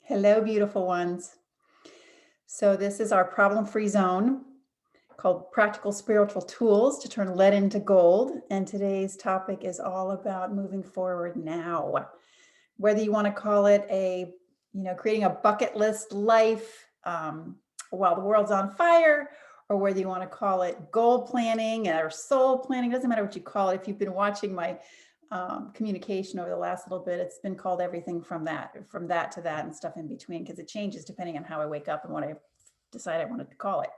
Hello, beautiful ones. So this is our problem-free zone called Practical Spiritual Tools to Turn Lead into Gold. And today's topic is all about moving forward now. Whether you want to call it creating a bucket list life while the world's on fire, or whether you want to call it goal planning or soul planning, doesn't matter what you call it. If you've been watching my communication over the last little bit, it's been called everything from that to that and stuff in between, because it changes depending on how I wake up and what I decide I wanted to call it.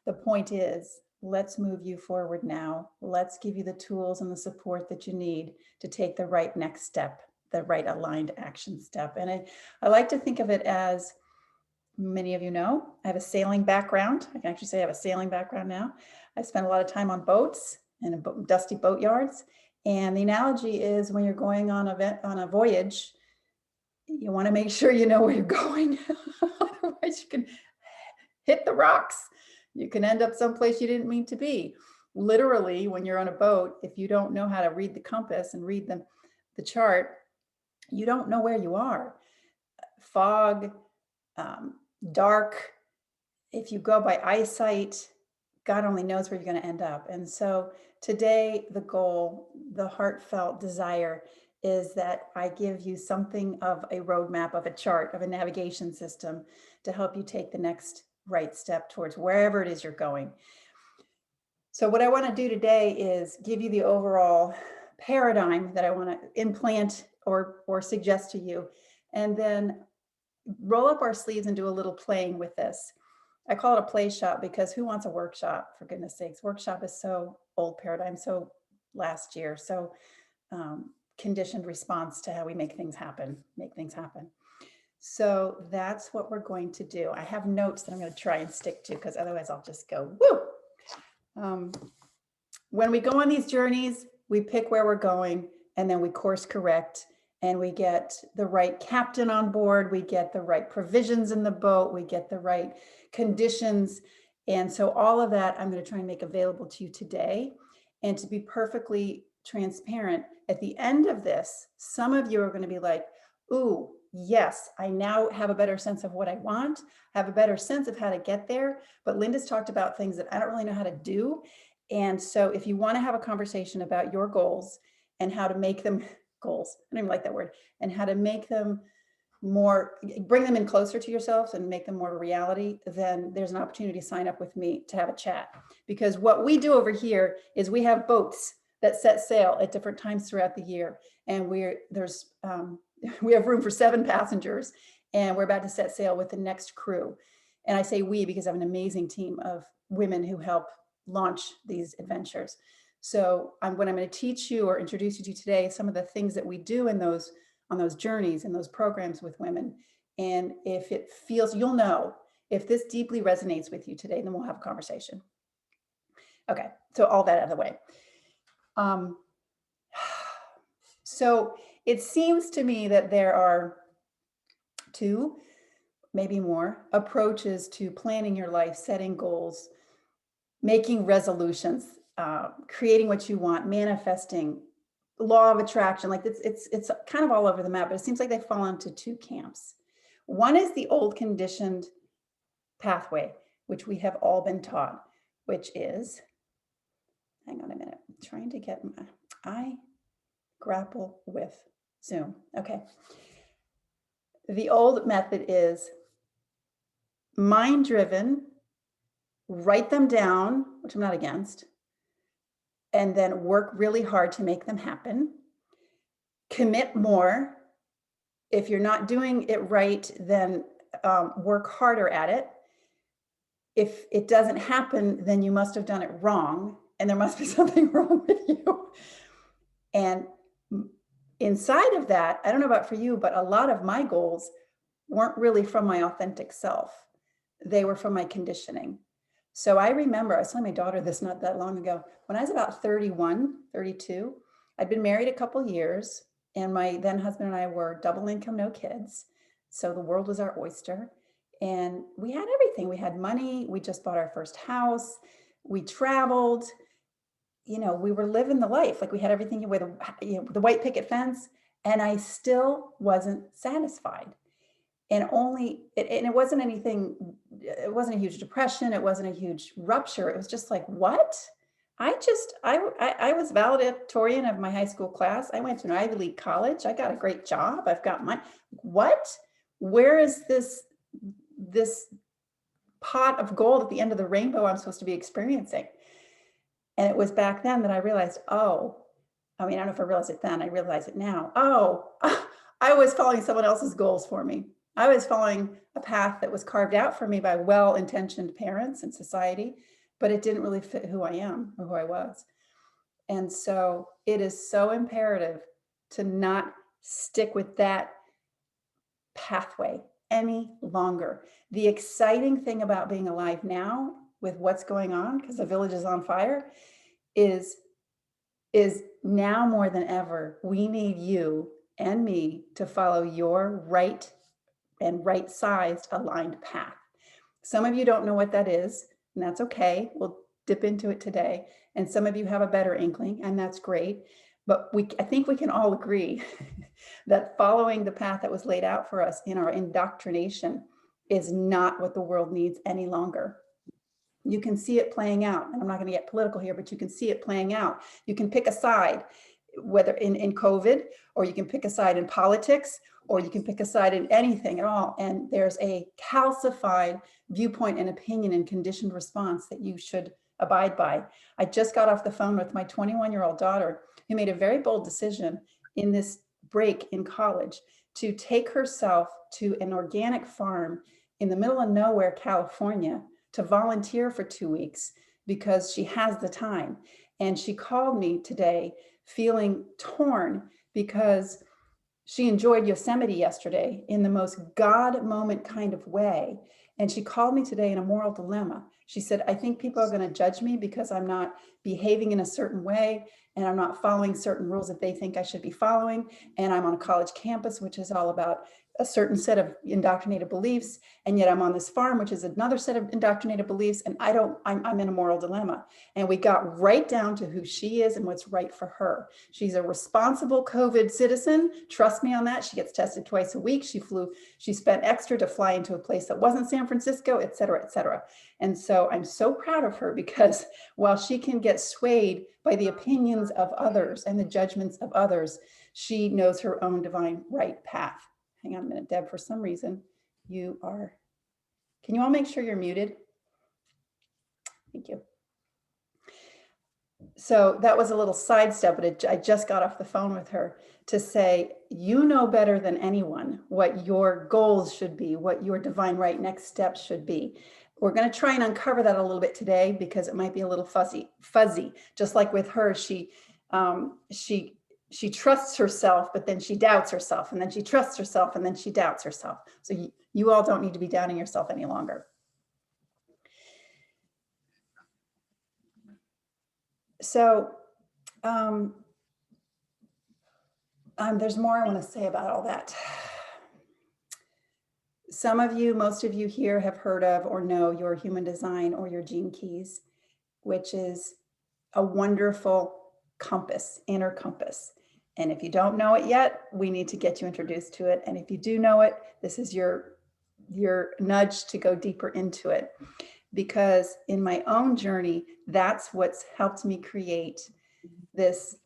The point is, let's move you forward now. Let's give you the tools and the support that you need to take the right next step, the right aligned action step. And I like to think of it as, many of you know, I have a sailing background. I can actually say I have a sailing background now. I spent a lot of time on boats and dusty boat yards. And the analogy is, when you're going on a voyage, you want to make sure you know where you're going. Otherwise, you can hit the rocks. You can end up someplace you didn't mean to be. Literally, when you're on a boat, if you don't know how to read the compass and read the chart, you don't know where you are. Fog, dark. If you go by eyesight, God only knows where you're going to end up. And so today, the goal, the heartfelt desire is that I give you something of a roadmap, of a chart, of a navigation system to help you take the next right step towards wherever it is you're going. So what I want to do today is give you the overall paradigm that I want to implant or suggest to you, and then roll up our sleeves and do a little playing with this. I call it a play shop because who wants a workshop, for goodness sakes? Workshop is so old paradigm, so last year, so conditioned response to how we make things happen. So that's what we're going to do. I have notes that I'm going to try and stick to, because otherwise I'll just go, woo! When we go on these journeys, we pick where we're going, and then we course correct, and we get the right captain on board, we get the right provisions in the boat, we get the right conditions. And so all of that I'm going to try and make available to you today. And to be perfectly transparent, at the end of this, some of you are going to be like, ooh, yes, I now have a better sense of what I want, have a better sense of how to get there. But Linda's talked about things that I don't really know how to do. And so if you want to have a conversation about your goals and how to make them goals, I don't even like that word, and how to make them more, bring them in closer to yourselves and make them more a reality, then there's an opportunity to sign up with me to have a chat. Because what we do over here is we have boats that set sail at different times throughout the year. And we have room for 7 passengers, and we're about to set sail with the next crew. And I say we because I have an amazing team of women who help launch these adventures. So what I'm going to teach you or introduce you to today, some of the things that we do on those journeys and those programs with women. And if it feels, you'll know if this deeply resonates with you today, then we'll have a conversation. Okay, so all that out of the way. So it seems to me that there are 2, maybe more, approaches to planning your life, setting goals, making resolutions, creating what you want, manifesting, law of attraction. Like it's kind of all over the map, but it seems like they fall into 2 camps. One is the old conditioned pathway, which we have all been taught, which is, hang on a minute, I'm trying to get I grapple with Zoom. Okay. The old method is mind driven, write them down, which I'm not against, and then work really hard to make them happen. Commit more. If you're not doing it right, then work harder at it. If it doesn't happen, then you must have done it wrong, and there must be something wrong with you. And inside of that, I don't know about for you, but a lot of my goals weren't really from my authentic self. They were from my conditioning. So I remember, I was telling my daughter this not that long ago, when I was about 31, 32, I'd been married a couple years, and my then husband and I were double income, no kids. So the world was our oyster, and we had everything. We had money. We just bought our first house. We traveled. We were living the life. Like, we had everything with the white picket fence, and I still wasn't satisfied. And it wasn't anything, it wasn't a huge depression. It wasn't a huge rupture. It was just like, what? I was valedictorian of my high school class. I went to an Ivy League college. I got a great job. I've got what? Where is this pot of gold at the end of the rainbow I'm supposed to be experiencing? And it was back then that I realized, oh, I mean, I don't know if I realized it then, I realize it now. Oh, I was following someone else's goals for me. I was following a path that was carved out for me by well-intentioned parents and society, but it didn't really fit who I am or who I was. And so it is so imperative to not stick with that pathway any longer. The exciting thing about being alive now with what's going on, because the village is on fire, is now more than ever, we need you and me to follow your right and right-sized aligned path. Some of you don't know what that is, and that's okay. We'll dip into it today. And some of you have a better inkling, and that's great. But I think we can all agree that following the path that was laid out for us in our indoctrination is not what the world needs any longer. You can see it playing out. And I'm not going to get political here, but you can see it playing out. You can pick a side, whether in COVID, or you can pick a side in politics, or you can pick a side in anything at all. And there's a calcified viewpoint and opinion and conditioned response that you should abide by. I just got off the phone with my 21-year-old daughter, who made a very bold decision in this break in college to take herself to an organic farm in the middle of nowhere, California, to volunteer for 2 weeks because she has the time. And she called me today feeling torn because she enjoyed Yosemite yesterday in the most God moment kind of way. And she called me today in a moral dilemma. She said, I think people are going to judge me because I'm not behaving in a certain way and I'm not following certain rules that they think I should be following. And I'm on a college campus, which is all about a certain set of indoctrinated beliefs. And yet I'm on this farm, which is another set of indoctrinated beliefs. And I'm in a moral dilemma. And we got right down to who she is and what's right for her. She's a responsible COVID citizen. Trust me on that. She gets tested twice a week. She spent extra to fly into a place that wasn't San Francisco, et cetera, et cetera. And so I'm so proud of her because while she can get swayed by the opinions of others and the judgments of others, she knows her own divine right path. Hang on a minute, Deb, for some reason can you all make sure you're muted? Thank you. So that was a little sidestep, but I just got off the phone with her to say, you know better than anyone what your goals should be, what your divine right next steps should be. We're going to try and uncover that a little bit today because it might be a little fuzzy. Just like with her, she trusts herself, but then she doubts herself, and then she trusts herself, and then she doubts herself. So you all don't need to be doubting yourself any longer. So there's more I want to say about all that. Some of you, most of you here have heard of or know your human design or your gene keys, which is a wonderful compass, inner compass. And if you don't know it yet, we need to get you introduced to it. And if you do know it, this is your nudge to go deeper into it. Because in my own journey, that's what's helped me create this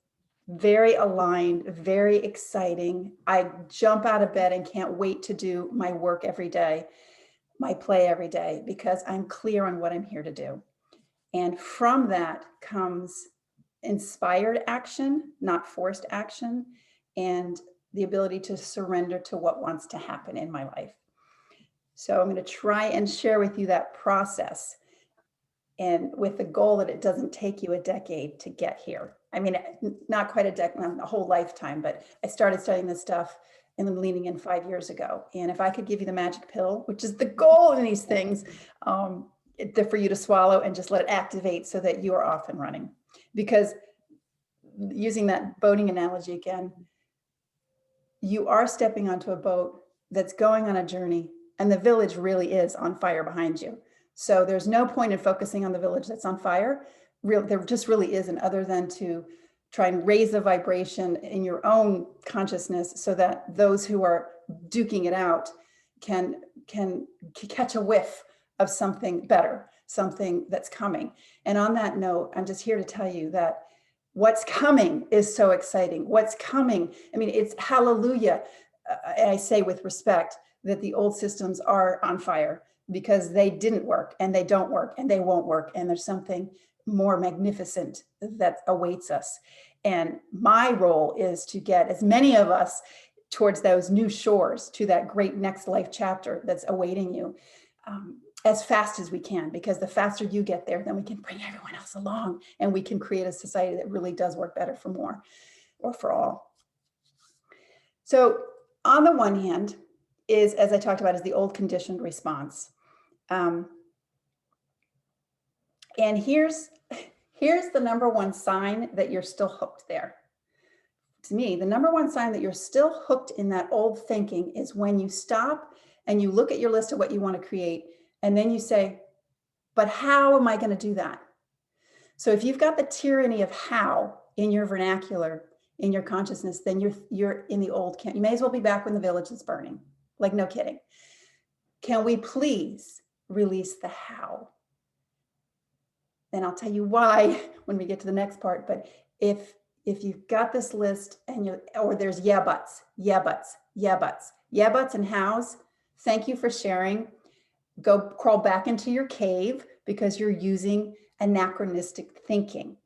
very aligned, very exciting. I jump out of bed and can't wait to do my work every day, my play every day, because I'm clear on what I'm here to do. And from that comes inspired action, not forced action, and the ability to surrender to what wants to happen in my life. So I'm going to try and share with you that process, and with the goal that it doesn't take you a decade to get here. I mean, not quite a decade, a whole lifetime, but I started studying this stuff and then leaning in 5 years ago. And if I could give you the magic pill, which is the goal in these things, for you to swallow and just let it activate so that you are off and running. Because using that boating analogy again, you are stepping onto a boat that's going on a journey, and the village really is on fire behind you. So there's no point in focusing on the village that's on fire. There just really isn't, other than to try and raise the vibration in your own consciousness so that those who are duking it out can catch a whiff of something better, something that's coming. And on that note, I'm just here to tell you that what's coming is so exciting. What's coming, I mean, it's hallelujah. And I say with respect that the old systems are on fire because they didn't work and they don't work and they won't work. And there's something more magnificent that awaits us. And my role is to get as many of us towards those new shores, to that great next life chapter that's awaiting you, as fast as we can, because the faster you get there, then we can bring everyone else along and we can create a society that really does work better for more or for all. So on the one hand is, as I talked about, is the old conditioned response. And here's the number one sign that you're still hooked there. To me, the number one sign that you're still hooked in that old thinking is when you stop and you look at your list of what you want to create, and then you say, but how am I going to do that? So if you've got the tyranny of how in your vernacular, in your consciousness, then you're in the old camp. You may as well be back when the village is burning. Like, no kidding. Can we please release the how? And I'll tell you why when we get to the next part. But if you've got this list and or there's yeah buts, and hows, thank you for sharing. Go crawl back into your cave because you're using anachronistic thinking.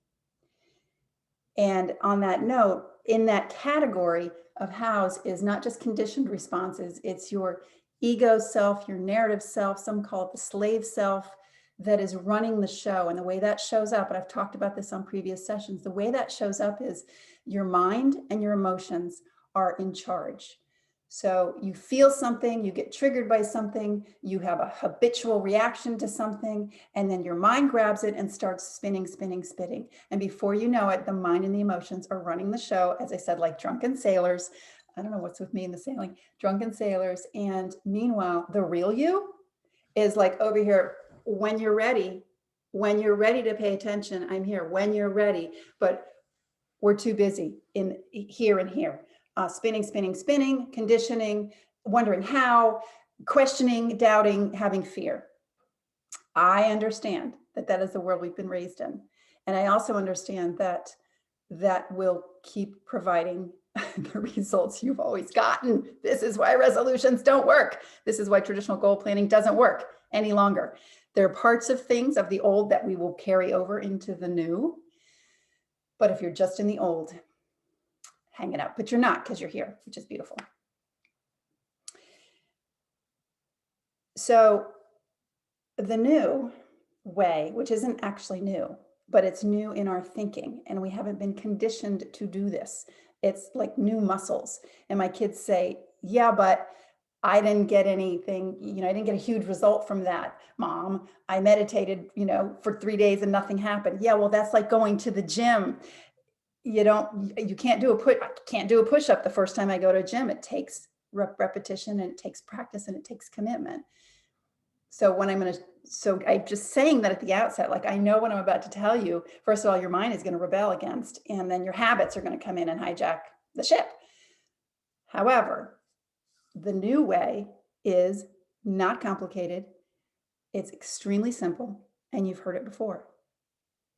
And on that note, in that category of hows is not just conditioned responses, it's your ego self, your narrative self, some call it the slave self, that is running the show. And the way that shows up, and I've talked about this on previous sessions, the way that shows up is your mind and your emotions are in charge. So you feel something, you get triggered by something, you have a habitual reaction to something, and then your mind grabs it and starts spinning. And before you know it, the mind and the emotions are running the show, as I said, like drunken sailors. I don't know what's with me in the sailing, drunken sailors. And meanwhile, the real you is like over here, when you're ready to pay attention, I'm here, when you're ready, but we're too busy in here and here. Spinning, conditioning, wondering how, questioning, doubting, having fear. I understand that that is the world we've been raised in. And I also understand that that will keep providing the results you've always gotten. This is why resolutions don't work. This is why traditional goal planning doesn't work any longer. There are parts of things of the old that we will carry over into the new. But if you're just in the old, hang it up. But you're not, because you're here, which is beautiful. So the new way, which isn't actually new, but it's new in our thinking, and we haven't been conditioned to do this. It's like new muscles. And my kids say, yeah, but I didn't get anything, I didn't get a huge result from that, Mom. I meditated, for 3 days and nothing happened. Yeah, well, that's like going to the gym. You can't do a push-up the first time I go to a gym. It takes repetition, and it takes practice, and it takes commitment. So I'm just saying that at the outset, like, I know what I'm about to tell you. First of all, your mind is going to rebel against, and then your habits are going to come in and hijack the ship. However, the new way is not complicated. It's extremely simple, and you've heard it before.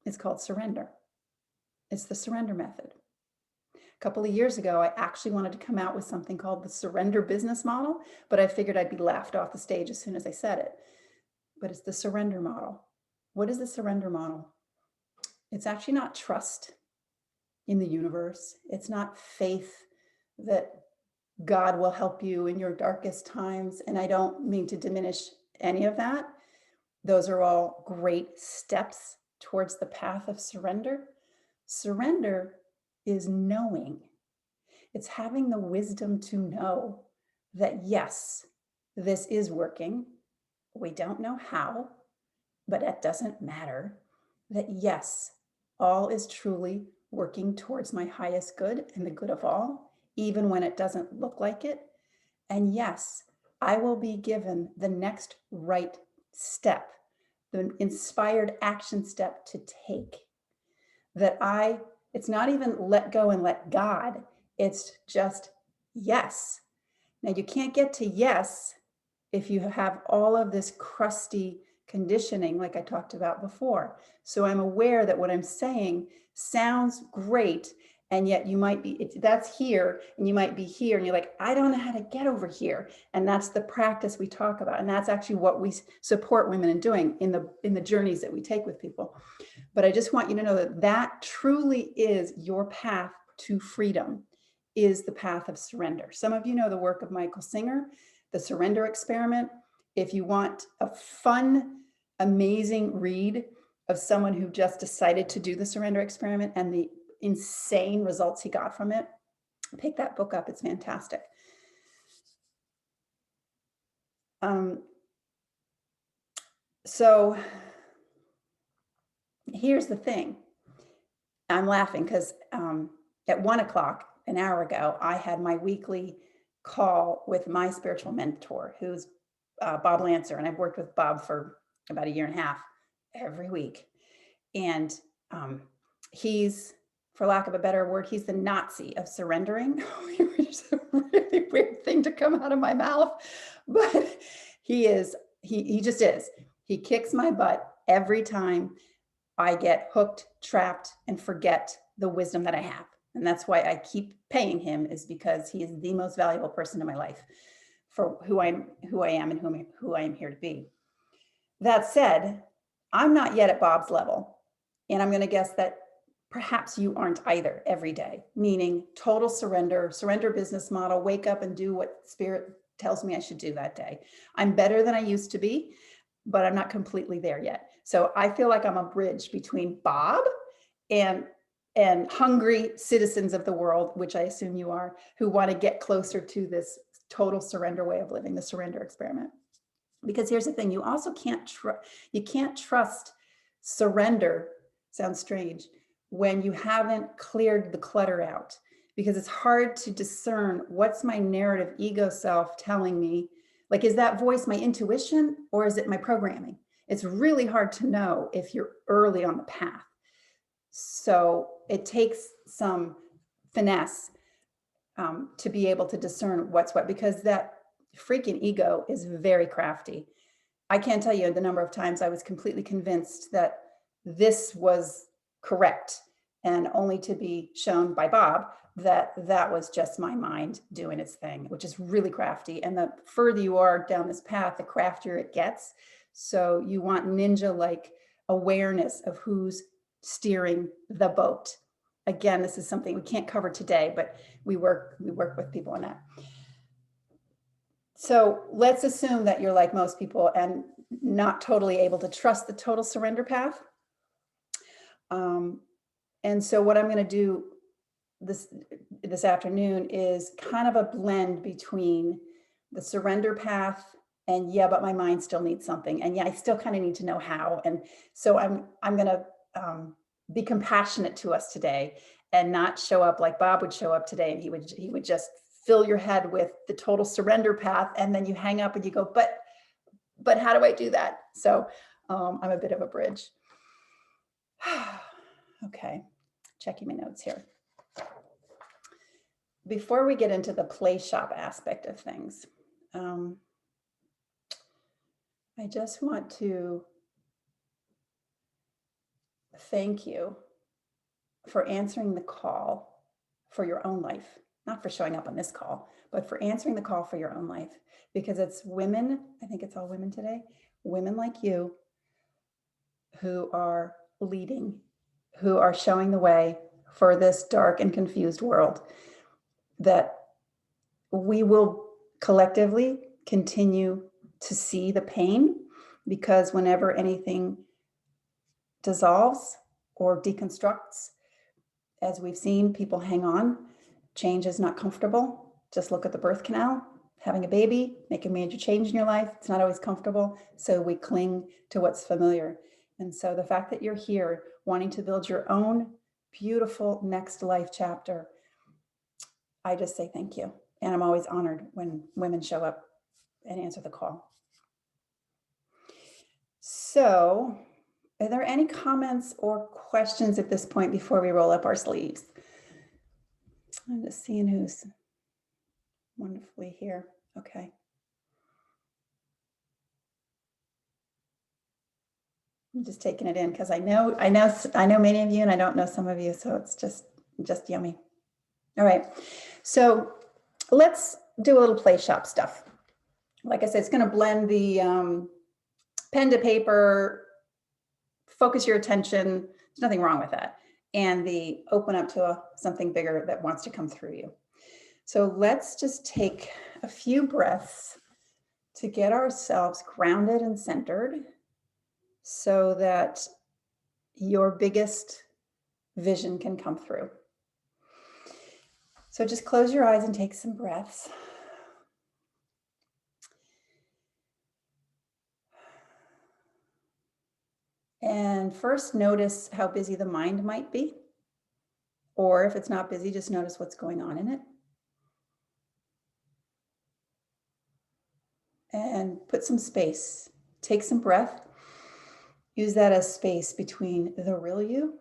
It's called surrender. It's the surrender method. A couple of years ago, I actually wanted to come out with something called the surrender business model, but I figured I'd be laughed off the stage as soon as I said it. But it's the surrender model. What is the surrender model? It's actually not trust in the universe. It's not faith that God will help you in your darkest times. And I don't mean to diminish any of that. Those are all great steps towards the path of surrender. Surrender is knowing. It's having the wisdom to know that, yes, this is working. We don't know how, but that doesn't matter. That, yes, all is truly working towards my highest good and the good of all, even when it doesn't look like it. And yes, I will be given the next right step, the inspired action step to take. It's not even let go and let God, it's just yes. Now, you can't get to yes if you have all of this crusty conditioning, like I talked about before. So I'm aware that what I'm saying sounds great, and yet you might be, that's here, and you might be here, and you're like, I don't know how to get over here. And that's the practice we talk about. And that's actually what we support women in doing in the journeys that we take with people. But I just want you to know that that truly is your path to freedom, is the path of surrender. Some of you know the work of Michael Singer, the surrender experiment. If you want a fun, amazing read of someone who just decided to do the surrender experiment and the insane results he got from it, pick that book up. It's fantastic. So here's the thing. I'm laughing because at 1 o'clock, an hour ago, I had my weekly call with my spiritual mentor, who's Bob Lancer. And I've worked with Bob for about a year and a half every week. And he's, for lack of a better word, he's the Nazi of surrendering, which is a really weird thing to come out of my mouth. But he just is. He kicks my butt every time I get hooked, trapped, and forget the wisdom that I have. And that's why I keep paying him, is because he is the most valuable person in my life for who I am and who I am here to be. That said, I'm not yet at Bob's level. And I'm going to guess that perhaps you aren't either every day, meaning total surrender business model, wake up and do what spirit tells me I should do that day. I'm better than I used to be, but I'm not completely there yet. So I feel like I'm a bridge between Bob and hungry citizens of the world, which I assume you are, who want to get closer to this total surrender way of living, the surrender experiment. Because here's the thing, you also can't trust surrender, sounds strange, when you haven't cleared the clutter out, because it's hard to discern what's my narrative ego self telling me. Like, is that voice my intuition or is it my programming? It's really hard to know if you're early on the path. So it takes some finesse to be able to discern what's what, because that freaking ego is very crafty. I can't tell you the number of times I was completely convinced that this was correct, and only to be shown by Bob that that was just my mind doing its thing, which is really crafty. And the further you are down this path, the craftier it gets. So you want ninja-like awareness of who's steering the boat. Again, this is something we can't cover today, but we work with people on that. So let's assume that you're like most people and not totally able to trust the total surrender path. And so what I'm going to do this afternoon is kind of a blend between the surrender path and, yeah, but my mind still needs something. And yeah, I still kind of need to know how. And so I'm going to be compassionate to us today and not show up like Bob would show up today. And he would just fill your head with the total surrender path. And then you hang up and you go, but how do I do that? So I'm a bit of a bridge. Okay, checking my notes here. Before we get into the play shop aspect of things, I just want to thank you for answering the call for your own life, not for showing up on this call, but for answering the call for your own life, because it's women, I think it's all women today, women like you who are leading, who are showing the way for this dark and confused world, that we will collectively continue to see the pain, because whenever anything dissolves or deconstructs, as we've seen, people hang on. Change is not comfortable. Just look at the birth canal. Having a baby, making a major change in your life, it's not always comfortable. So we cling to what's familiar. And so the fact that you're here wanting to build your own beautiful next life chapter, I just say thank you. And I'm always honored when women show up and answer the call. So, are there any comments or questions at this point before we roll up our sleeves? I'm just seeing who's wonderfully here. Okay. I'm just taking it in because I know many of you, and I don't know some of you, so it's just yummy. All right, so let's do a little play shop stuff. Like I said, it's going to blend the pen to paper, focus your attention. There's nothing wrong with that, and the open up to something bigger that wants to come through you. So let's just take a few breaths to get ourselves grounded and centered so that your biggest vision can come through. So just close your eyes and take some breaths. And first notice how busy the mind might be. Or if it's not busy, just notice what's going on in it. And put some space. Take some breath. Use that as space between the real you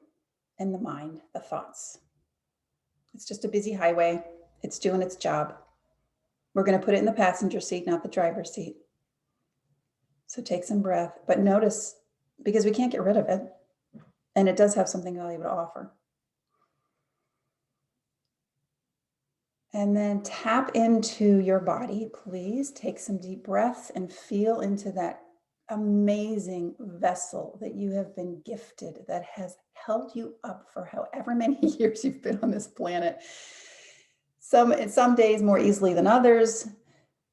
and the mind, the thoughts. It's just a busy highway. It's doing its job. We're going to put it in the passenger seat, not the driver's seat. So take some breath, but notice, because we can't get rid of it, and it does have something valuable to offer. And then tap into your body, please. Take some deep breaths and feel into that amazing vessel that you have been gifted, that has held you up for however many years you've been on this planet. Some days more easily than others,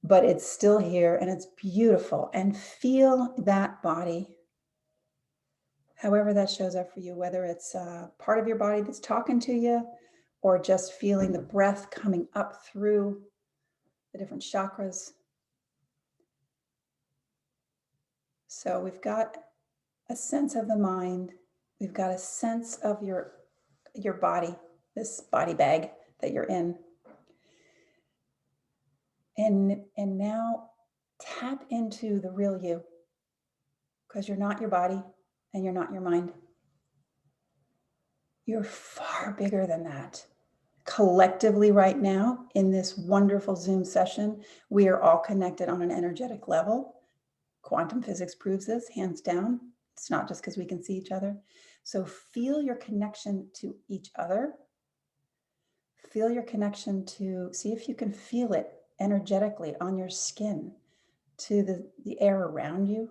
but it's still here and it's beautiful. And feel that body, however that shows up for you, whether it's a part of your body that's talking to you, or just feeling the breath coming up through the different chakras. So we've got a sense of the mind. We've got a sense of your body, this body bag that you're in. And now tap into the real you, because you're not your body and you're not your mind. You're far bigger than that. Collectively right now in this wonderful Zoom session, we are all connected on an energetic level. Quantum physics proves this, hands down. It's not just because we can see each other. So feel your connection to each other. Feel your connection to, see if you can feel it energetically on your skin, to the air around you.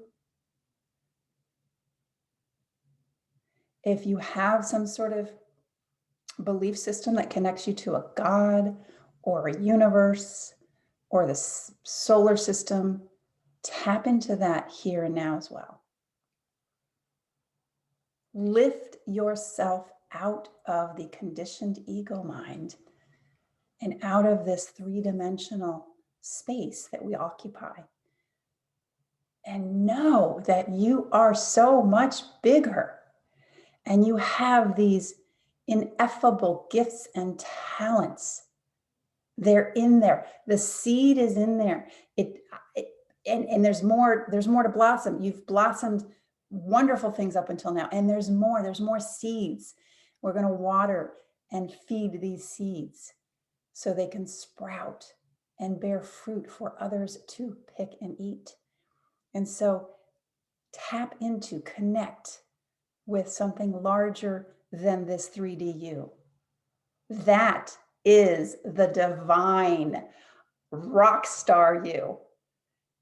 If you have some sort of belief system that connects you to a God or a universe or the solar system, tap into that here and now as well. Lift yourself out of the conditioned ego mind and out of this three-dimensional space that we occupy. And know that you are so much bigger and you have these ineffable gifts and talents. They're in there. The seed is in there. And there's more to blossom. You've blossomed wonderful things up until now. And there's more seeds. We're going to water and feed these seeds so they can sprout and bear fruit for others to pick and eat. And so tap into, connect with something larger than this 3D you. That is the divine rock star you.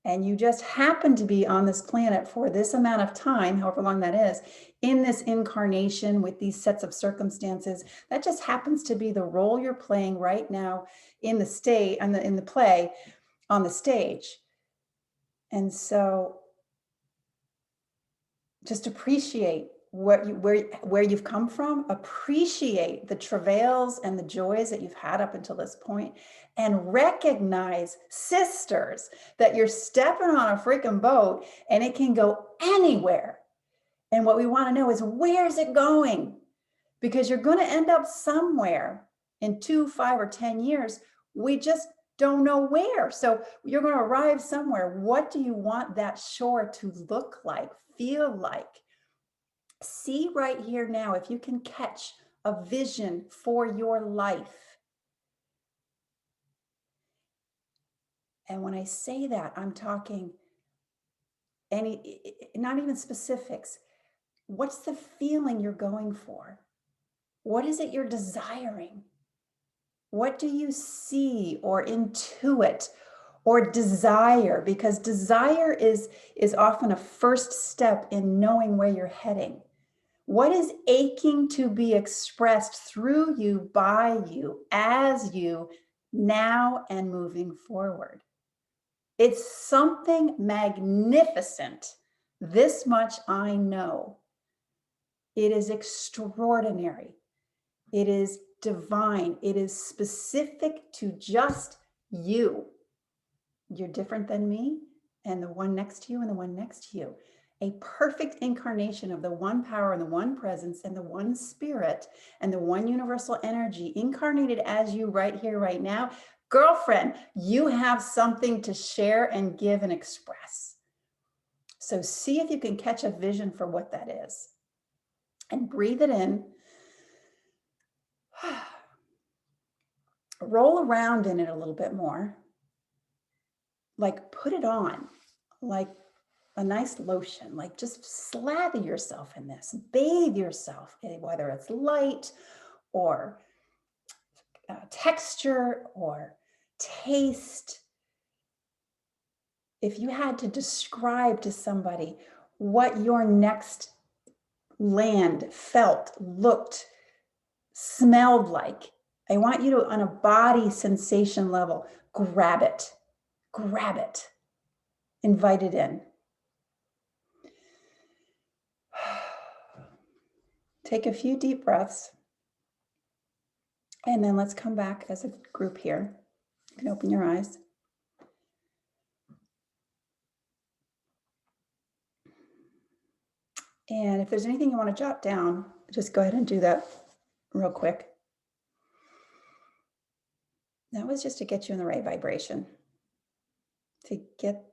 And you just happen to be on this planet for this amount of time, however long that is, in this incarnation with these sets of circumstances. That just happens to be the role you're playing right now in the play on the stage. And so just appreciate where you've come from, appreciate the travails and the joys that you've had up until this point, and recognize, sisters, that you're stepping on a freaking boat and it can go anywhere. And what we want to know is, where's it going? Because you're going to end up somewhere in 2, 5, or 10 years. We just don't know where. So you're going to arrive somewhere. What do you want that shore to look like, feel like? See right here now if you can catch a vision for your life. And when I say that, I'm talking not even specifics, What's the feeling you're going for? What is it you're desiring? What do you see or intuit or desire? Because desire is often a first step in knowing where you're heading. What is aching to be expressed through you, by you, as you, now and moving forward? It's something magnificent. This much I know. It is extraordinary. It is divine. It is specific to just you. You're different than me and the one next to you and the one next to you. A perfect incarnation of the one power and the one presence and the one spirit and the one universal energy incarnated as you right here, right now. Girlfriend, you have something to share and give and express. So see if you can catch a vision for what that is. And breathe it in. Roll around in it a little bit more. Like put it on, like a nice lotion, like just slather yourself in this, bathe yourself, whether it's light or texture or taste. If you had to describe to somebody what your next land felt, looked, smelled like, I want you to, on a body sensation level, grab it, invite it in. Take a few deep breaths. And then let's come back as a group here. You can open your eyes. And if there's anything you want to jot down, just go ahead and do that real quick. That was just to get you in the right vibration, to get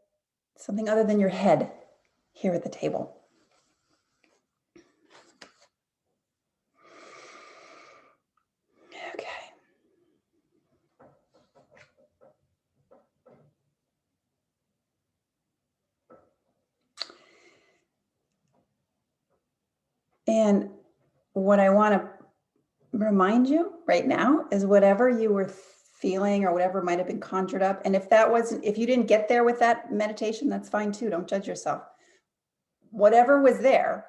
something other than your head here at the table. Okay. And what I want to remind you right now is whatever you were feeling or whatever might have been conjured up. And if you didn't get there with that meditation, that's fine too. Don't judge yourself. Whatever was there,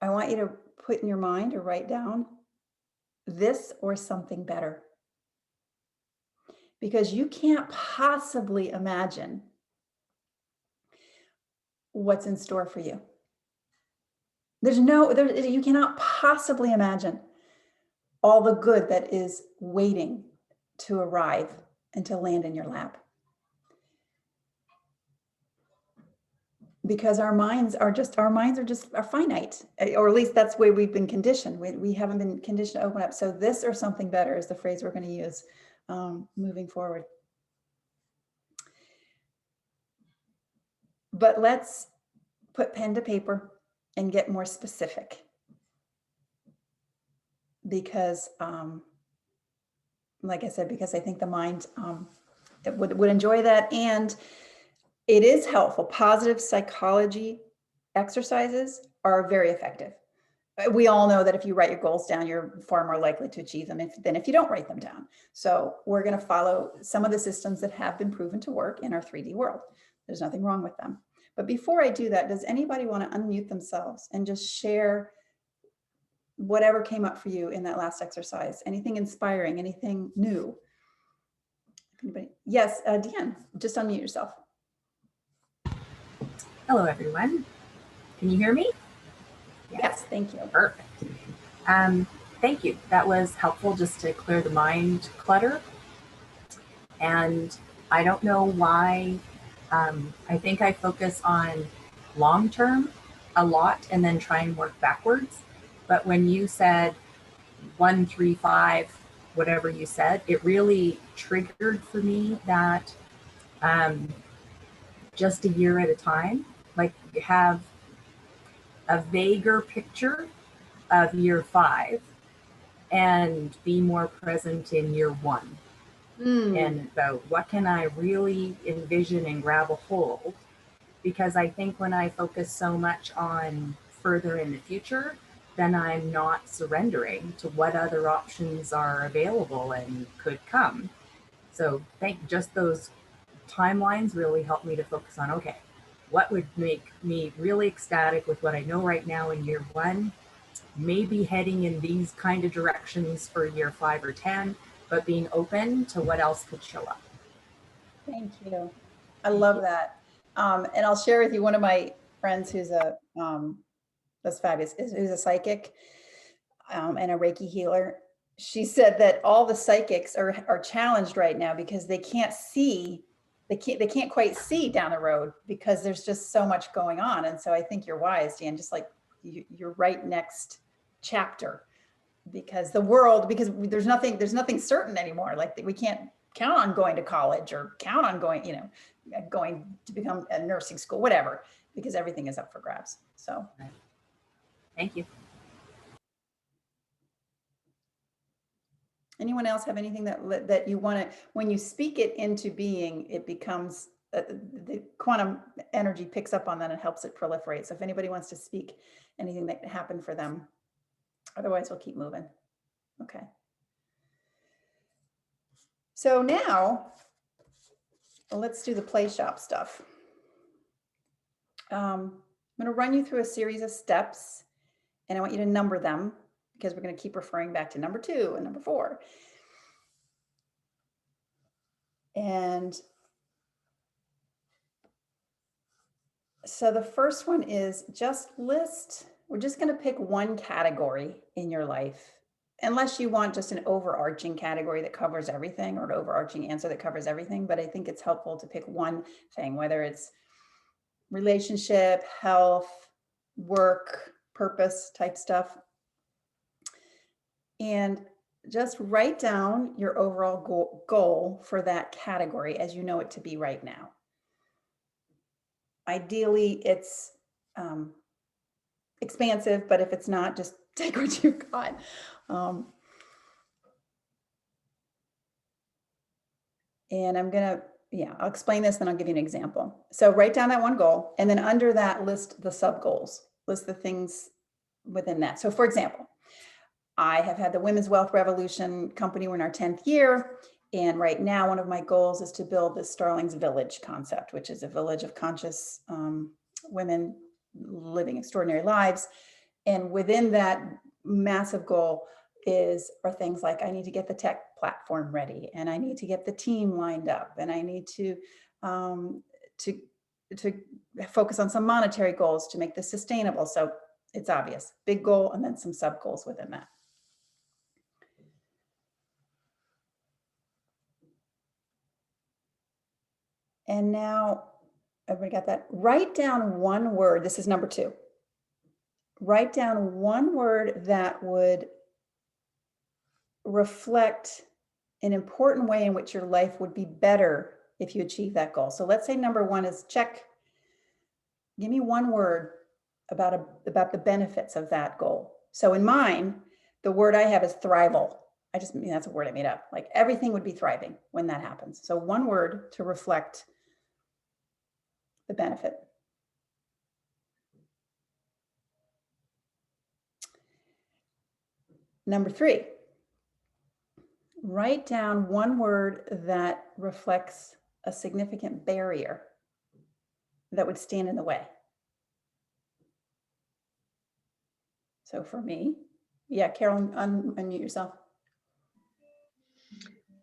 I want you to put in your mind or write down this or something better. Because you can't possibly imagine what's in store for you. You cannot possibly imagine all the good that is waiting to arrive and to land in your lap. Because our minds are finite, or at least that's the way we've been conditioned. We haven't been conditioned to open up. So this or something better is the phrase we're going to use moving forward. But let's put pen to paper and get more specific. Because, like I said, because I think the mind would enjoy that. And it is helpful. Positive psychology exercises are very effective. We all know that if you write your goals down, you're far more likely to achieve them than if you don't write them down. So we're going to follow some of the systems that have been proven to work in our 3D world. There's nothing wrong with them. But before I do that, does anybody want to unmute themselves and just share whatever came up for you in that last exercise? Anything inspiring, anything new? Anybody? Yes, Deanne, just unmute yourself. Hello, everyone. Can you hear me? Yes, thank you. Perfect. Thank you. That was helpful just to clear the mind clutter. And I don't know why, I think I focus on long-term a lot and then try and work backwards. But when you said 1, 3, 5, whatever you said, it really triggered for me that just a year at a time, like you have a vaguer picture of year 5 and be more present in year 1. And about what can I really envision and grab a hold because I think when I focus so much on further in the future, then I'm not surrendering to what other options are available and could come. So think just those timelines really help me to focus on, okay, what would make me really ecstatic with what I know right now in year one, maybe heading in these kind of directions for year 5 or 10, but being open to what else could show up. Thank you. I Thank love you. that. And I'll share with you one of my friends who's that's fabulous, who's a psychic and a Reiki healer. She said that all the psychics are challenged right now because they can't see, they can't quite see down the road because there's just so much going on. And so I think you're wise, Dan, just like you're right next chapter, because the world, because there's nothing certain anymore. Like we can't count on going to college or count on going, going to become a nursing school, whatever, because everything is up for grabs. So Thank you. anyone else have anything that you want to, when you speak it into being, it becomes the quantum energy picks up on that and helps it proliferate. So if anybody wants to speak anything that happened for them, otherwise we'll keep moving. Okay. So now let's do the play shop stuff. I'm going to run you through a series of steps, and I want you to number them because we're going to keep referring back to number 2 and number 4. And so the first one is just list, we're just going to pick one category in your life, unless you want just an overarching category that covers everything or an overarching answer that covers everything. But I think it's helpful to pick one thing, whether it's relationship, health, work, purpose type stuff. And just write down your overall goal for that category as you know it to be right now. Ideally, it's expansive, but if it's not, just take what you've got. And I'm going to, I'll explain this, then I'll give you an example. So write down that one goal, and then under that, list the sub goals, list the things within that. So for example, I have had the Women's Wealth Revolution company. We're in our 10th year. And right now, one of my goals is to build the Starlings Village concept, which is a village of conscious women living extraordinary lives. And within that massive goal are things like I need to get the tech platform ready, and I need to get the team lined up, and I need to focus on some monetary goals to make this sustainable. So it's obvious, big goal, and then some sub goals within that. And now, everybody got that? Write down one word. This is number 2. Write down one word that would reflect an important way in which your life would be better if you achieve that goal. So let's say number 1 is check. Give me one word about the benefits of that goal. So in mine, the word I have is thrival. That's a word I made up. Like everything would be thriving when that happens. So one word to reflect the benefit. Number 3, write down one word that reflects a significant barrier that would stand in the way. So for me, Carolyn, unmute yourself.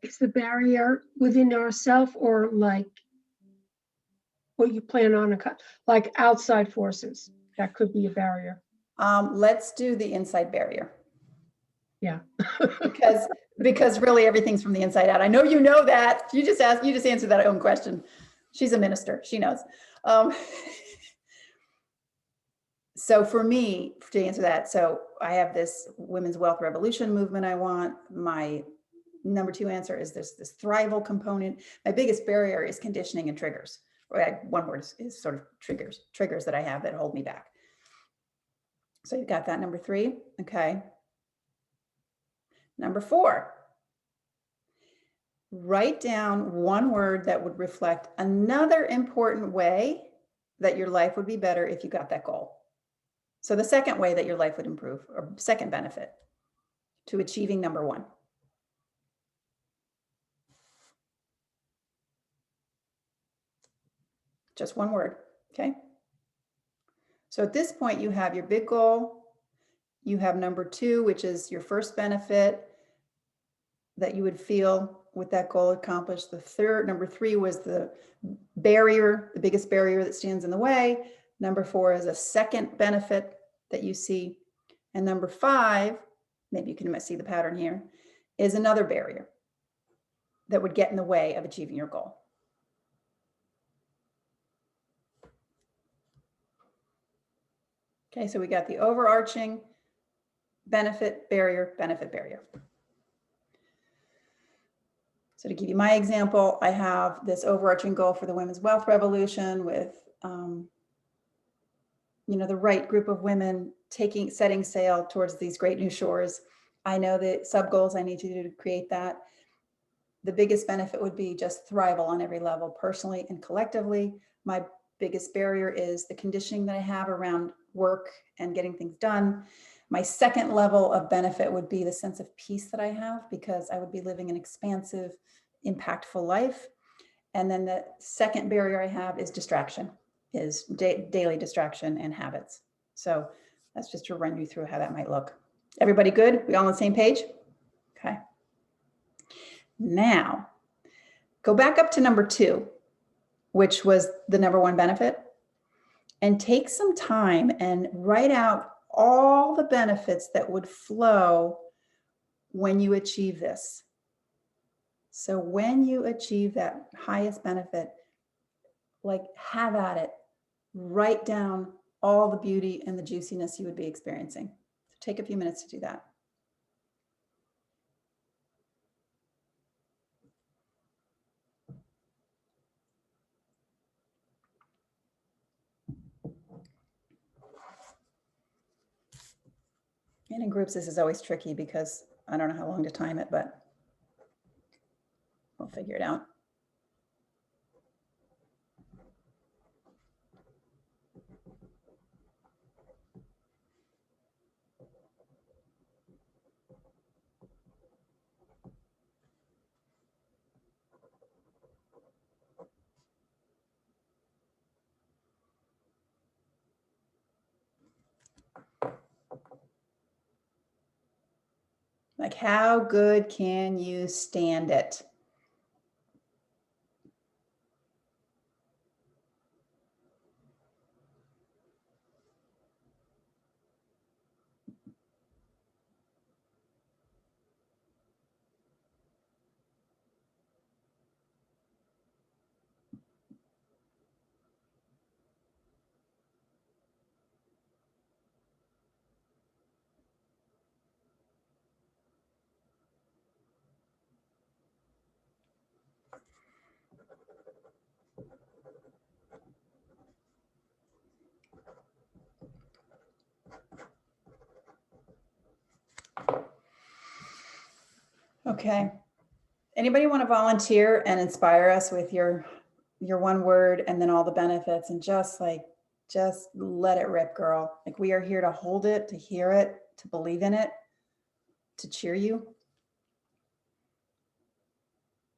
Is the barrier within ourselves, or like what you plan on, like outside forces that could be a barrier? Let's do the inside barrier. Yeah. because really everything's from the inside out. I know you know that. You just answered that own question. She's a minister. She knows. So for me, to answer that, so I have this Women's Wealth Revolution movement I want. My number 2 answer is this thrival component. My biggest barrier is conditioning and triggers. One word is sort of triggers that I have that hold me back. So you've got that, number 3. Okay. Number 4, write down one word that would reflect another important way that your life would be better if you got that goal. So the second way that your life would improve, or second benefit to achieving number one. Just one word, okay? So at this point, you have your big goal. You have number two, which is your first benefit that you would feel with that goal accomplished. Number three was the barrier, the biggest barrier that stands in the way. Number four is a second benefit that you see. And number five, maybe you can see the pattern here, is another barrier that would get in the way of achieving your goal. Okay, so we got the overarching benefit, barrier, benefit, barrier. So to give you my example, I have this overarching goal for the women's wealth revolution with, the right group of women setting sail towards these great new shores. I know the sub goals I need to do to create that. The biggest benefit would be just thrival on every level, personally and collectively. My biggest barrier is the conditioning that I have around work and getting things done. My second level of benefit would be the sense of peace that I have, because I would be living an expansive, impactful life. And then the second barrier I have is distraction, is daily distraction and habits. So that's just to run you through how that might look. Everybody good? We all on the same page? Okay. Now, go back up to number two, which was the number one benefit, and take some time and write out all the benefits that would flow when you achieve this. So when you achieve that highest benefit, like, have at it. Write down all the beauty and the juiciness you would be experiencing. So take a few minutes to do that. And in groups, this is always tricky because I don't know how long to time it, but we'll figure it out. Like, how good can you stand it? Okay. Anybody want to volunteer and inspire us with your one word and then all the benefits, and just let it rip, girl. Like, we are here to hold it, to hear it, to believe in it, to cheer you.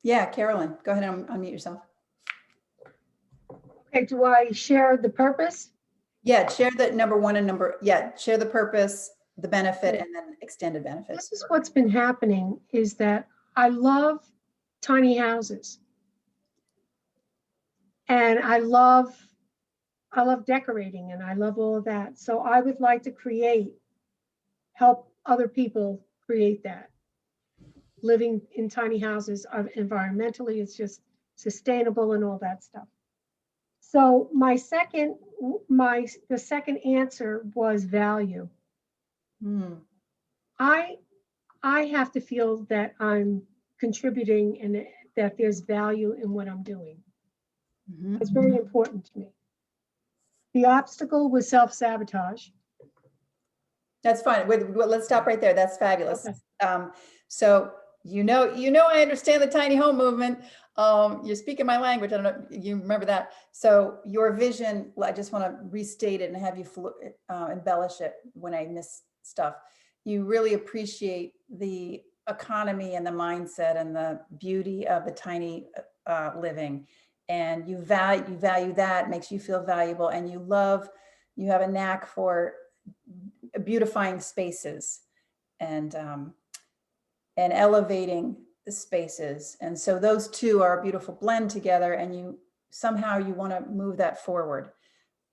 Yeah, Carolyn, go ahead and unmute yourself. Okay, do I share the purpose? Yeah, share the number one and share the purpose, the benefit, and then extended benefits. This is what's been happening, is that I love tiny houses. And I love decorating, and I love all of that. So I would like to help other people create that. Living in tiny houses, environmentally, it's just sustainable and all that stuff. So the second answer was value. I have to feel that I'm contributing and that there's value in what I'm doing. It's very important to me. The obstacle was self-sabotage. That's fine. Let's stop right there. That's fabulous. Okay. So I understand the tiny home movement. You're speaking my language. I don't know, you remember that. So your vision, I just want to restate it and have you embellish it when I miss stuff. You really appreciate the economy and the mindset and the beauty of the tiny living. And you value that, makes you feel valuable, and you have a knack for beautifying spaces and elevating the spaces. And so those two are a beautiful blend together, and you want to move that forward.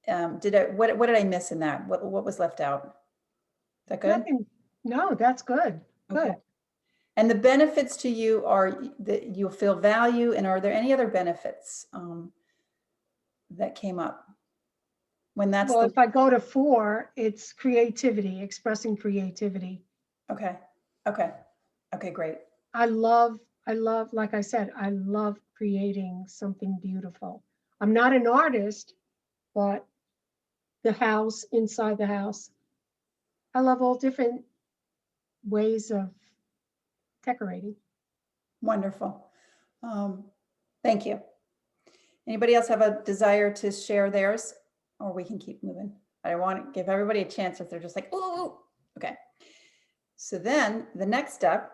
What did I miss in that? What was left out? Is that good? Nothing. No, that's good. Good. Okay. And the benefits to you are that you'll feel value. And are there any other benefits that came up when that's Well, if I go to 4, it's creativity, expressing creativity. Okay, great. I love, like I said, I love creating something beautiful. I'm not an artist, but the house, inside the house, I love all different ways of decorating. Wonderful. Thank you. Anybody else have a desire to share theirs, or we can keep moving? I want to give everybody a chance if they're just like, ooh, okay. So then the next step,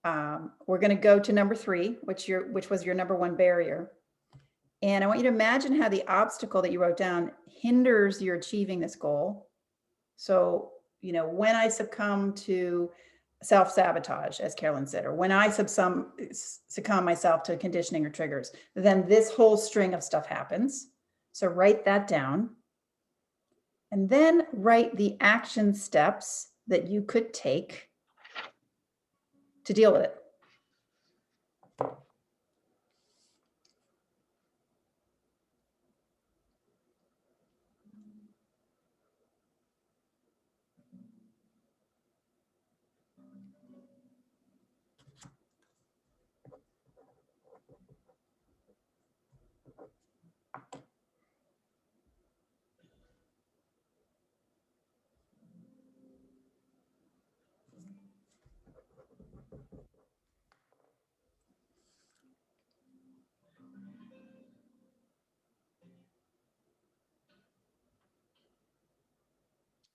we're going to go to number 3, which was your number 1 barrier. And I want you to imagine how the obstacle that you wrote down hinders your achieving this goal. So, when I succumb to self-sabotage, as Carolyn said, or when I succumb myself to conditioning or triggers, then this whole string of stuff happens. So write that down. And then write the action steps that you could take to deal with it.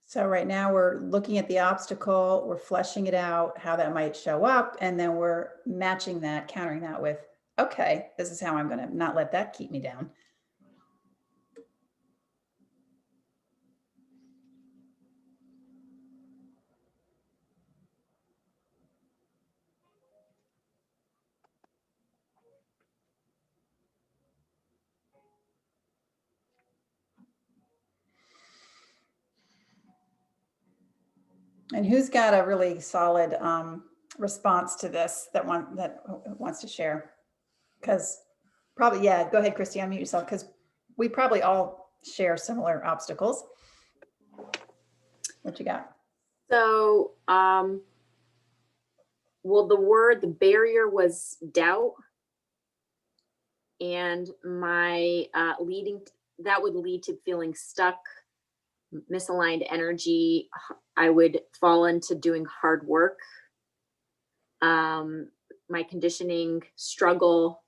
So right now we're looking at the obstacle, we're fleshing it out, how that might show up, and then we're matching that, countering that with, okay, this is how I'm going to not let that keep me down. And who's got a really solid response to this that wants to share? Because probably, yeah, go ahead, Christy, unmute yourself, because we probably all share similar obstacles. What you got? So, well, the barrier was doubt. And my that would lead to feeling stuck, misaligned energy. I would fall into doing hard work. My conditioning, struggle,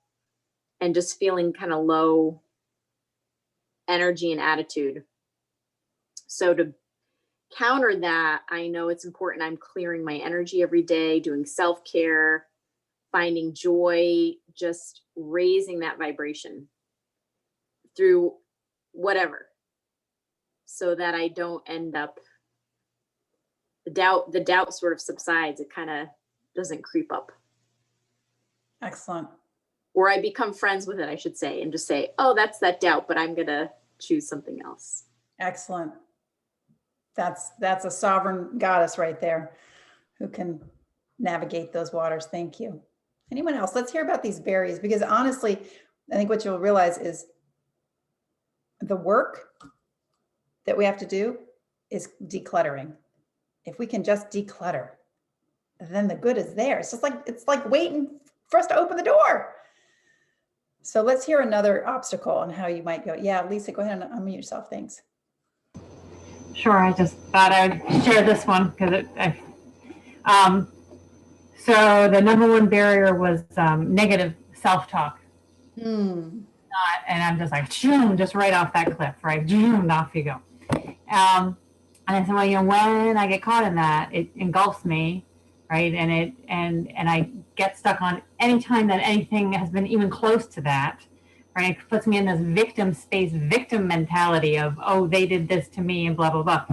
and just feeling kind of low energy and attitude. So to counter that, I know it's important I'm clearing my energy every day, doing self-care, finding joy, just raising that vibration through whatever, so that I don't end up, the doubt sort of subsides. It kind of doesn't creep up. Excellent. Or I become friends with it, I should say, and just say, oh, that's that doubt, but I'm going to choose something else. Excellent. That's a sovereign goddess right there who can navigate those waters. Thank you. Anyone else? Let's hear about these barriers, because honestly, I think what you'll realize is the work that we have to do is decluttering. If we can just declutter, then the good is there. It's like waiting for us to open the door. So let's hear another obstacle on how you might go. Yeah, Lisa, go ahead and unmute yourself. Thanks. Sure, I just thought I'd share this one because so the number 1 barrier was negative self-talk. Hmm. And I'm just like, zoom, just right off that cliff, right? Zoom, off you go. And I said, well, when I get caught in that, it engulfs me, right? And I get stuck on any time that anything has been even close to that, right? It puts me in this victim space, victim mentality of, oh, they did this to me and blah, blah, blah.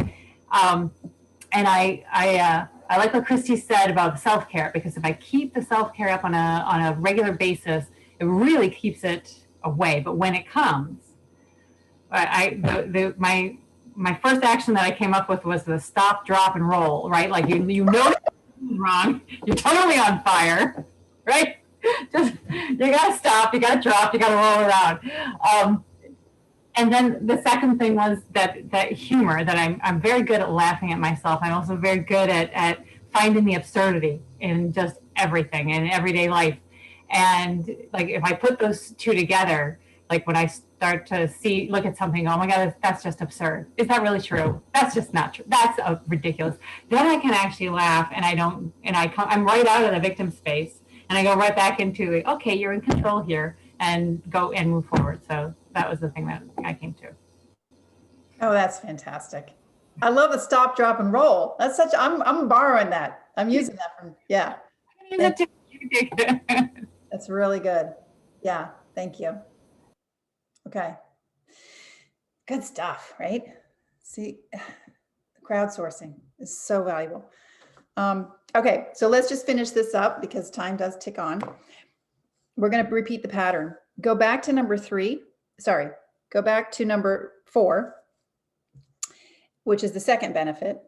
And I like what Christy said about self-care, because if I keep the self-care up on a regular basis, it really keeps it away. But when it comes, my first action that I came up with was the stop, drop, and roll, right? Like you know something's wrong, you're totally on fire, right? Just you gotta stop, you gotta drop, you gotta roll around. And then the second thing was that humor, that I'm very good at laughing at myself. I'm also very good at finding the absurdity in just everything in everyday life. And like if I put those two together, like when I start to look at something, oh my God, that's just absurd. Is that really true? That's just not true. That's ridiculous. Then I can actually laugh, and I'm right out of the victim space, and I go right back into, okay, you're in control here, and go and move forward. So that was the thing that I came to. Oh, that's fantastic. I love the stop, drop, and roll. That's I'm borrowing that. I'm using that from, yeah. That's really good. Yeah, thank you. Okay. Good stuff, right? See, crowdsourcing is so valuable. Okay, so let's just finish this up because time does tick on. We're going to repeat the pattern. Go back to number 4, which is the second benefit,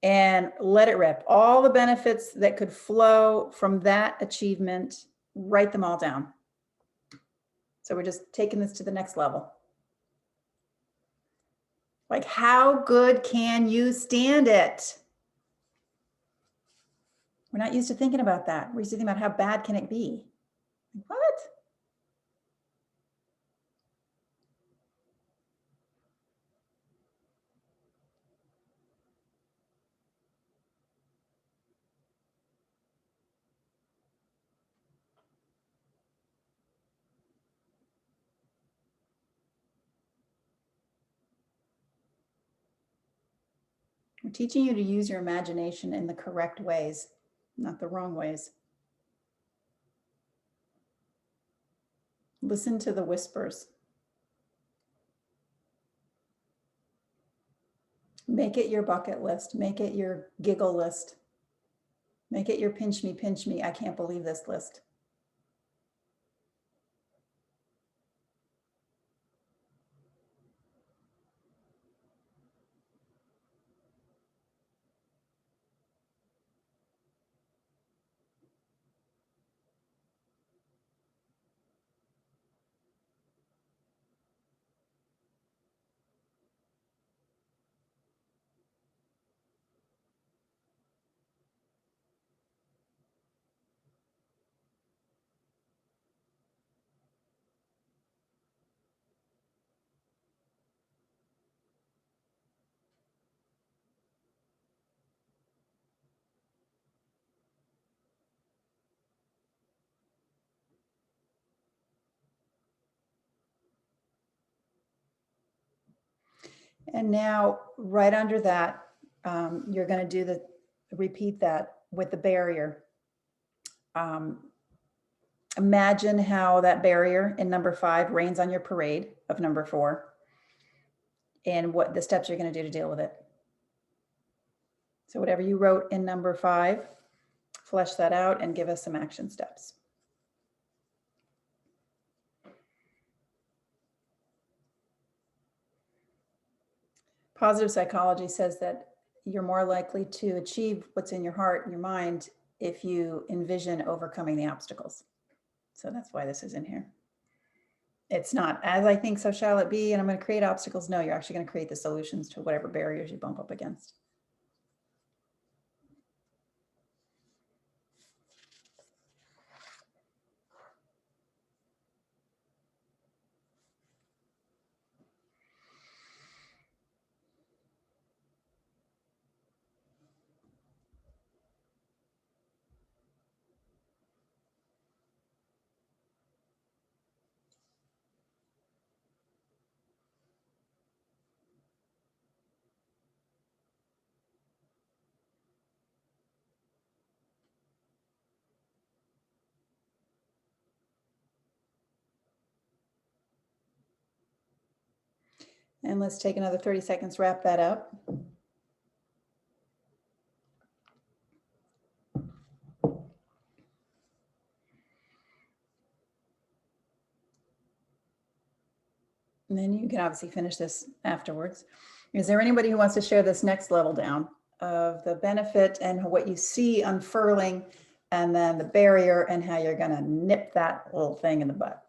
and let it rip. All the benefits that could flow from that achievement, write them all down. So we're just taking this to the next level. Like, how good can you stand it? We're not used to thinking about that. We're used to thinking about how bad can it be? What? We're teaching you to use your imagination in the correct ways, not the wrong ways. Listen to the whispers. Make it your bucket list. Make it your giggle list. Make it your pinch me, I can't believe this list. And now right under that, you're going to repeat that with the barrier. Imagine how that barrier in number 5 rains on your parade of number 4, and what the steps you're going to do to deal with it. So whatever you wrote in number 5, flesh that out and give us some action steps. Positive psychology says that you're more likely to achieve what's in your heart and your mind if you envision overcoming the obstacles. So that's why this is in here. It's not as I think, so shall it be, and I'm going to create obstacles. No, you're actually going to create the solutions to whatever barriers you bump up against. And let's take another 30 seconds, wrap that up. And then you can obviously finish this afterwards. Is there anybody who wants to share this next level down of the benefit and what you see unfurling, and then the barrier and how you're going to nip that little thing in the butt?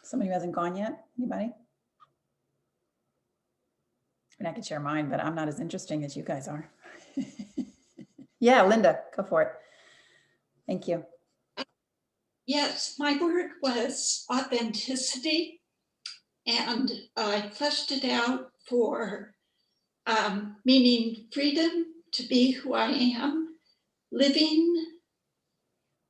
Somebody who hasn't gone yet? Anybody? And I could share mine, but I'm not as interesting as you guys are. Yeah, Linda, go for it. Thank you. Yes, my word was authenticity, and I fleshed it out for meaning freedom to be who I am, living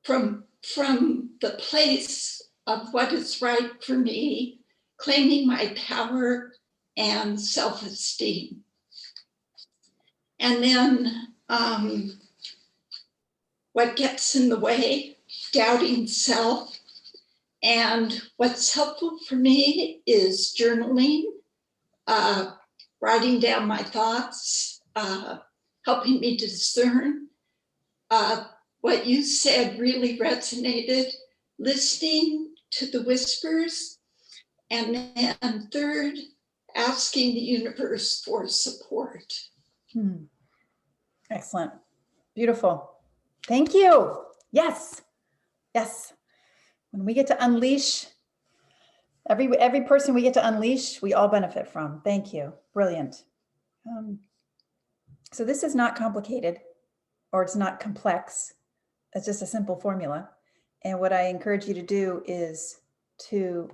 from the place of what is right for me, claiming my power and self-esteem. And then what gets in the way, doubting self. And what's helpful for me is journaling, writing down my thoughts, helping me discern. What you said really resonated, listening to the whispers. And then third, asking the universe for support. Excellent. Beautiful. Thank you. Yes. Yes. When we get to unleash, every person we get to unleash, we all benefit from. Thank you. Brilliant. So this is not complicated, or it's not complex. It's just a simple formula. And what I encourage you to do is to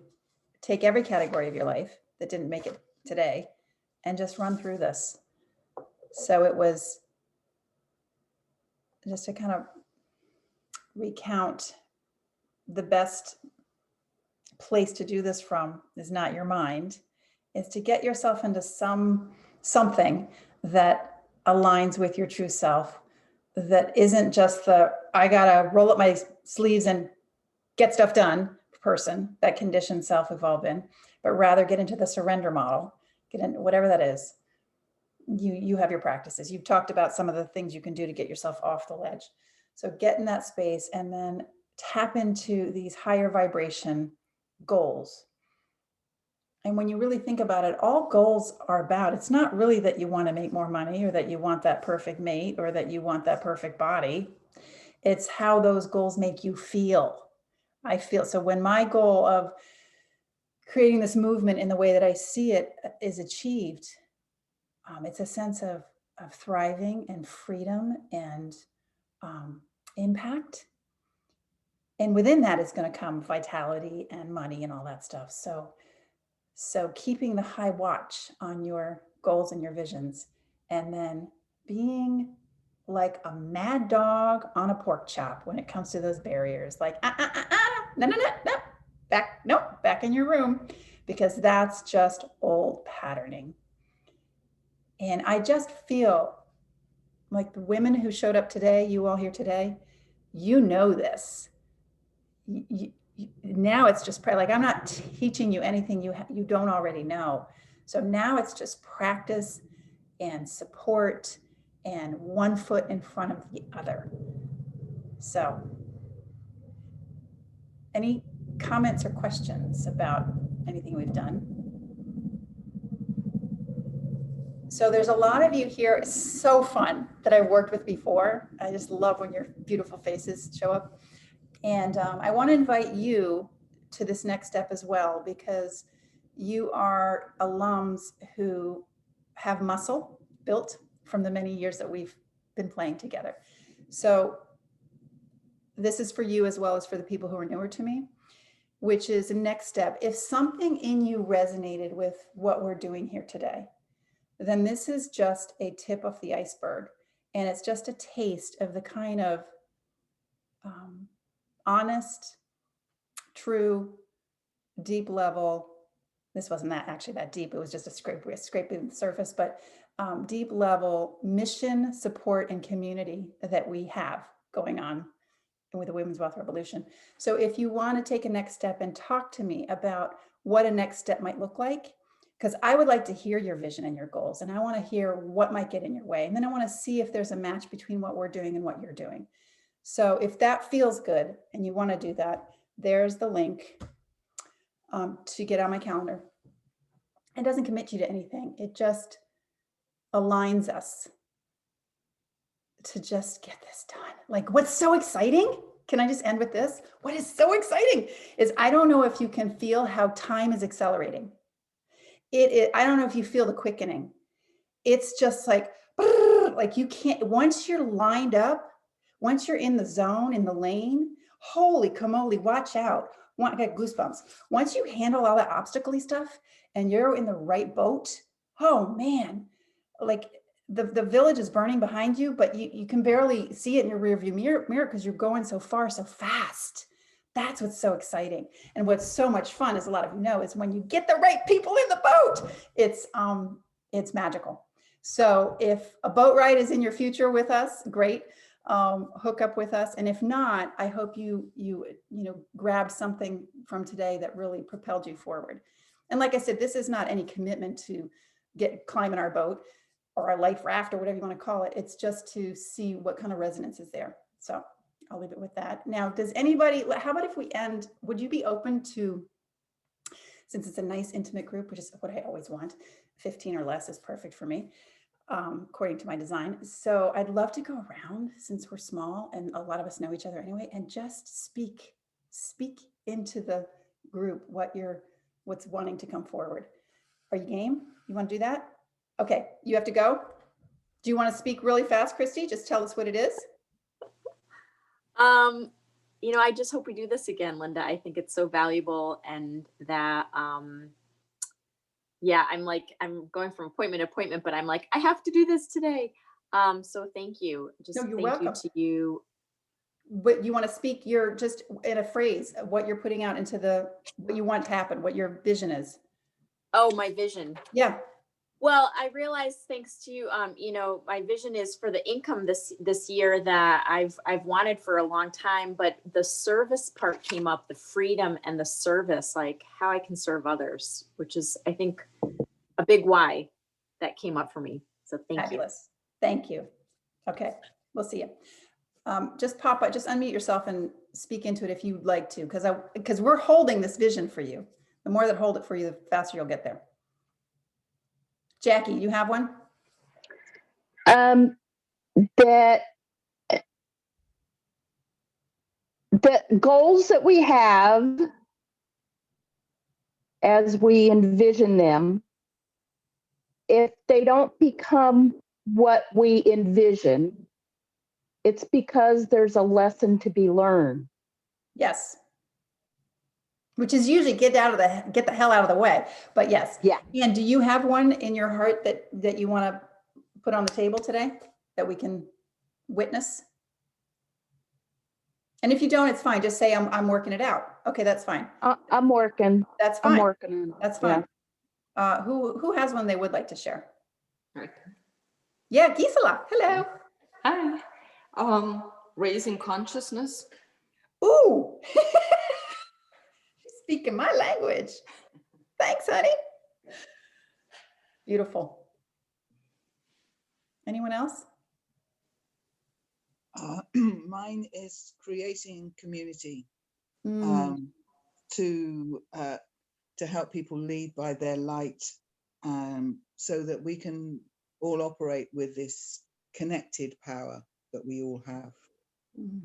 take every category of your life that didn't make it today and just run through this. So it was just to kind of recount, the best place to do this from is not your mind, is to get yourself into something that aligns with your true self, that isn't just the I gotta roll up my sleeves and get stuff done person that conditioned self we've all been, but rather get into the surrender model, get into whatever that is. You have your practices. You've talked about some of the things you can do to get yourself off the ledge. So get in that space and then tap into these higher vibration goals. And when you really think about it, all goals are about, it's not really that you want to make more money or that you want that perfect mate or that you want that perfect body. It's how those goals make you feel. I feel, so when my goal of creating this movement in the way that I see it is achieved, it's a sense of thriving and freedom and impact. And within that is going to come vitality and money and all that stuff. So keeping the high watch on your goals and your visions, and then being like a mad dog on a pork chop when it comes to those barriers, like, no, back in your room, because that's just old patterning. And I just feel like the women who showed up today, you all here today, you know this. Now it's just like, I'm not teaching you anything you don't already know. So now it's just practice and support and one foot in front of the other. So any comments or questions about anything we've done? So there's a lot of you here. It's so fun that I worked with before. I just love when your beautiful faces show up. And I want to invite you to this next step as well, because you are alums who have muscle built from the many years that we've been playing together. So this is for you as well as for the people who are newer to me, which is the next step. If something in you resonated with what we're doing here today, then this is just a tip of the iceberg. And it's just a taste of the kind of honest, true, deep level. This wasn't actually that deep. It was just scraping the surface, but deep level mission, support, and community that we have going on with the Women's Wealth Revolution. So if you want to take a next step and talk to me about what a next step might look like. Because I would like to hear your vision and your goals, and I want to hear what might get in your way. And then I want to see if there's a match between what we're doing and what you're doing. So if that feels good and you want to do that, there's the link to get on my calendar. It doesn't commit you to anything. It just aligns us to just get this done. Like, what's so exciting? Can I just end with this? What is so exciting is I don't know if you can feel how time is accelerating. I don't know if you feel the quickening. It's just like you can't, once you're lined up, once you're in the zone, in the lane, holy camoli, watch out. I got goosebumps. Once you handle all that obstacle-y stuff and you're in the right boat, oh man, like the village is burning behind you, but you can barely see it in your rearview mirror because you're going so far, so fast. That's what's so exciting. And what's so much fun, as a lot of you know, is when you get the right people in the boat. It's magical. So if a boat ride is in your future with us, great. Hook up with us. And if not, I hope you grabbed something from today that really propelled you forward. And like I said, this is not any commitment to climbing our boat or our life raft or whatever you want to call it. It's just to see what kind of resonance is there. So I'll leave it with that. Now, does anybody, how about if we end, would you be open to, since it's a nice intimate group, which is what I always want, 15 or less is perfect for me, according to my design. So I'd love to go around, since we're small and a lot of us know each other anyway, and just speak into the group what's wanting to come forward. Are you game? You want to do that? Okay, you have to go. Do you want to speak really fast, Christy? Just tell us what it is. I just hope we do this again, Linda. I think it's so valuable, and that, I'm going from appointment to appointment, but I'm like, I have to do this today. So thank you. Just No, you're thank welcome. you to you. But you want to speak, you're just in a phrase, what you're putting out into what you want to happen, what your vision is. Oh, my vision. Yeah. Well, I realized, thanks to you, my vision is for the income this year that I've wanted for a long time, but the service part came up, the freedom and the service, like how I can serve others, which is, I think, a big why that came up for me. So thank Fabulous. Thank you. Okay, we'll see you. Just pop up, just unmute yourself and speak into it if you'd like to, because we're holding this vision for you. The more that hold it for you, the faster you'll get there. Jackie, you have one? That the goals that we have as we envision them, if they don't become what we envision, it's because there's a lesson to be learned. Yes. Which is usually get the hell out of the way. But yes. Yeah. And do you have one in your heart that you want to put on the table today that we can witness? And if you don't, it's fine. Just say I'm working it out. Okay, that's fine. I'm working. That's fine. I'm working on it. That's fine. Yeah. Who has one they would like to share? Right. Yeah, Gisela. Hello. Hi. Raising consciousness. Ooh. She's speaking my language. Thanks, honey. Beautiful. Anyone else? Mine is creating community to help people lead by their light, so that we can all operate with this connected power that we all have.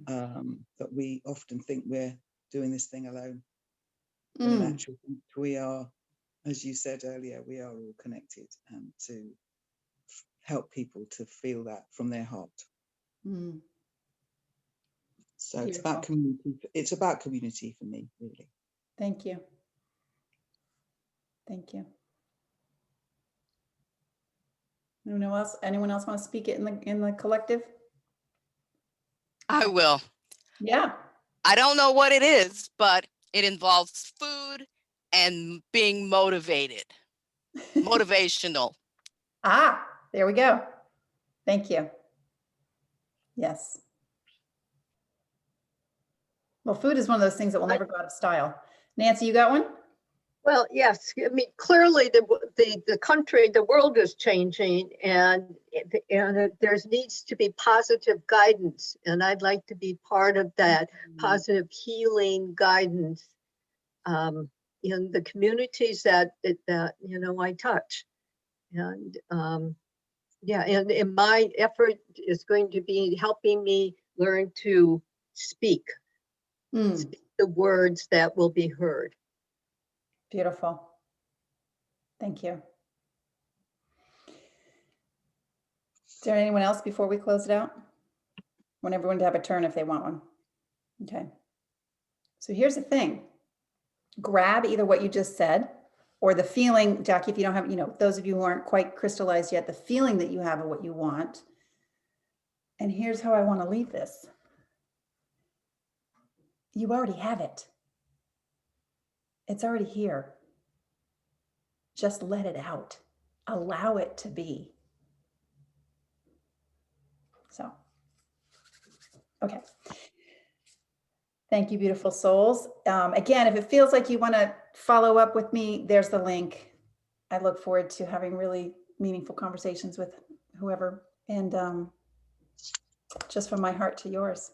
That we often think we're doing this thing alone. But in actual fact, we are, as you said earlier, we are all connected, and to help people to feel that from their heart. So Beautiful. It's about community. It's about community for me, really. Thank you. Thank you. Anyone else want to speak it in the collective? I will. Yeah. I don't know what it is, but it involves food and being motivated. Motivational. There we go. Thank you. Yes. Well, food is one of those things that will never go out of style. Nancy, you got one? Well, yes, I mean, clearly the country, the world is changing, and there needs to be positive guidance, and I'd like to be part of that positive healing guidance in the communities that I touch. And yeah, and my effort is going to be helping me learn to speak the words that will be heard. Beautiful. Thank you. Is there anyone else before we close it out? I want everyone to have a turn if they want one. Okay. So here's the thing. Grab either what you just said or the feeling, Jackie, if you don't have, those of you who aren't quite crystallized yet, the feeling that you have of what you want. And here's how I want to leave this. You already have it. It's already here. Just let it out. Allow it to be. So, okay. Thank you, beautiful souls. Again, if it feels like you want to follow up with me, there's the link. I look forward to having really meaningful conversations with whoever. And just from my heart to yours.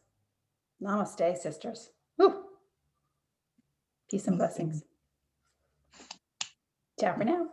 Namaste, sisters. Woo. Peace and blessings. Ciao for now.